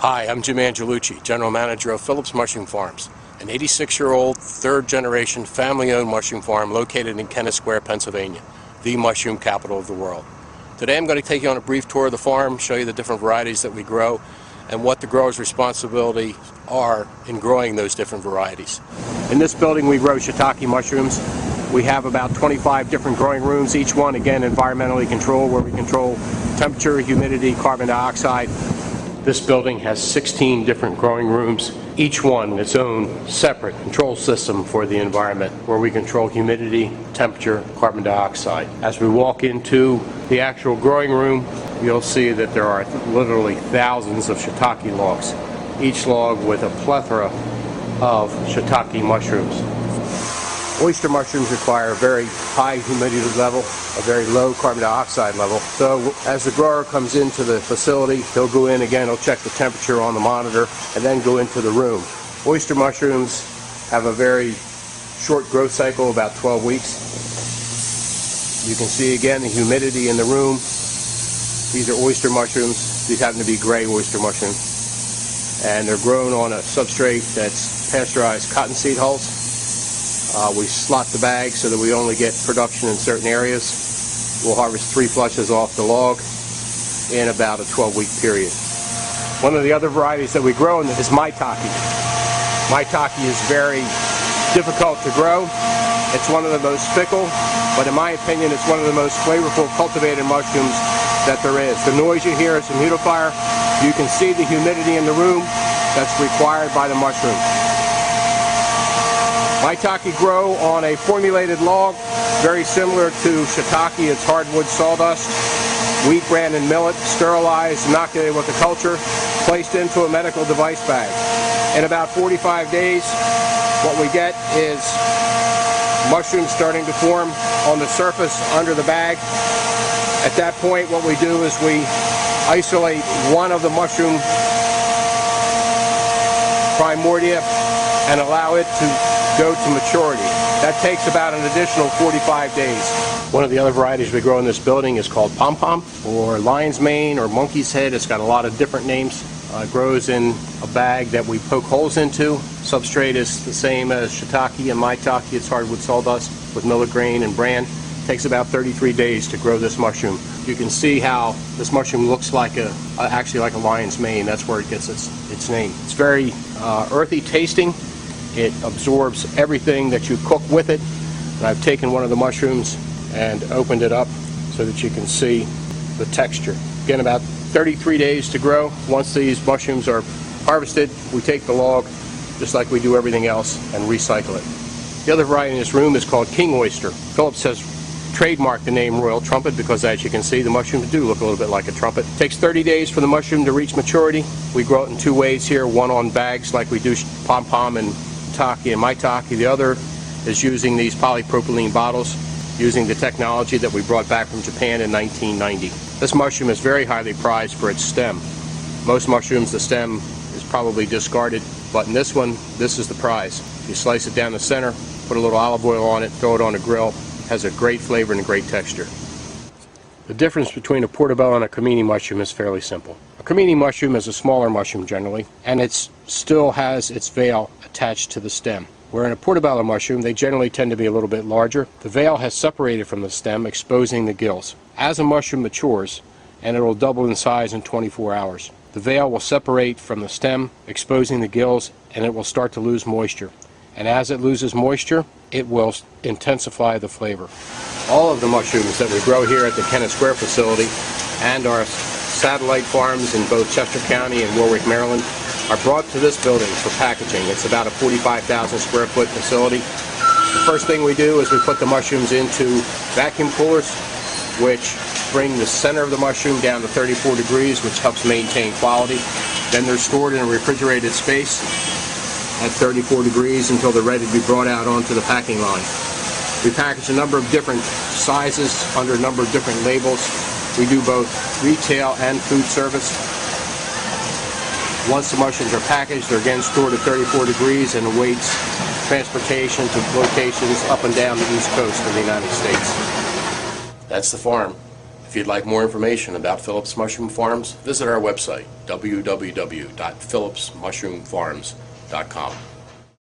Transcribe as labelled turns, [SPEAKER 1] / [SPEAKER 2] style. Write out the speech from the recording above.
[SPEAKER 1] Hi, I'm Jim Angelucci, General Manager of Phillips Mushroom Farms, an 86-year-old, third-generation, family-owned mushroom farm located in Kennett Square, Pennsylvania, the mushroom capital of the world. Today I'm going to take you on a brief tour of the farm, show you the different varieties that we grow, and what the growers' responsibility are in growing those different varieties. In this building we grow shiitake mushrooms. We have about 25 different growing rooms, each one again environmentally controlled, where we control temperature, humidity, carbon dioxide. This building has 16 different growing rooms, each one its own separate control system for the environment, where we control humidity, temperature, carbon dioxide. As we walk into the actual growing room, you'll see that there are literally thousands of shiitake logs, each log with a plethora of shiitake mushrooms. Oyster mushrooms require a very high humidity level, a very low carbon dioxide level. So as the grower comes into the facility, he'll go in again, he'll check the temperature on the monitor, and then go into the room. Oyster mushrooms have a very short growth cycle, about 12 weeks. You can see again the humidity in the room. These are oyster mushrooms. These happen to be gray oyster mushrooms. And they're grown on a substrate that's pasteurized cottonseed hulls. We slot the bag so that we only get production in certain areas. We'll harvest 3 flushes off the log in about a 12-week period. One of the other varieties that we grow is maitake. Maitake is very difficult to grow. It's one of the most fickle, but in my opinion it's one of the most flavorful cultivated mushrooms that there is. The noise you hear is a humidifier. You can see the humidity in the room that's required by the mushroom. Maitake grow on a formulated log, very similar to shiitake. It's hardwood sawdust, wheat, bran, and millet, sterilized, inoculated with the culture, placed into a medical device bag. In about 45 days, what we get is mushrooms starting to form on the surface under the bag. At that point, what we do is we isolate one of the mushroom primordia and allow it to go to maturity. That takes about an additional 45 days. One of the other varieties we grow in this building is called pom-pom, or lion's mane, or monkey's head. It's got a lot of different names. It grows in a bag that we poke holes into. Substrate is the same as shiitake and maitake. It's hardwood sawdust with millet grain and bran. It takes about 33 days to grow this mushroom. You can see how this mushroom looks like actually like a lion's mane. That's where it gets its name. It's very earthy tasting. It absorbs everything that you cook with it. And I've taken one of the mushrooms and opened it up so that you can see the texture. Again, about 33 days to grow. Once these mushrooms are harvested, we take the log, just like we do everything else, and recycle it. The other variety in this room is called king oyster. Phillips has trademarked the name Royal Trumpet because, as you can see, the mushrooms do look a little bit like a trumpet. It takes 30 days for the mushroom to reach maturity. We grow it in 2 ways here, one on bags like we do pom-pom and shiitake and maitake. The other is using these polypropylene bottles, using the technology that we brought back from Japan in 1990. This mushroom is very highly prized for its stem. Most mushrooms, the stem is probably discarded, but in this one, this is the prize. You slice it down the center, put a little olive oil on it, throw it on a grill. It has a great flavor and a great texture. The difference between a portobello and a comini mushroom is fairly simple. A comini mushroom is a smaller mushroom generally, and it still has its veil attached to the stem. Where in a portobello mushroom, they generally tend to be a little bit larger. The veil has separated from the stem, exposing the gills. As a mushroom matures, and it will double in size in 24 hours, the veil will separate from the stem, exposing the gills, and it will start to lose moisture. And as it loses moisture, it will intensify the flavor. All of the mushrooms that we grow here at the Kennett Square facility and our satellite farms in both Chester County and Warwick, Maryland, are brought to this building for packaging. It's about a 45,000 square foot facility. The first thing we do is we put the mushrooms into vacuum coolers, which bring the center of the mushroom down to 34 degrees, which helps maintain quality. Then they're stored in a refrigerated space at 34 degrees until they're ready to be brought out onto the packing line. We package a number of different sizes under a number of different labels. We do both retail and food service. Once the mushrooms are packaged, they're again stored at 34 degrees and awaits transportation to locations up and down the East Coast of the United States. That's the farm. If you'd like more information about Phillips Mushroom Farms, visit our website, www.phillipsmushroomfarms.com.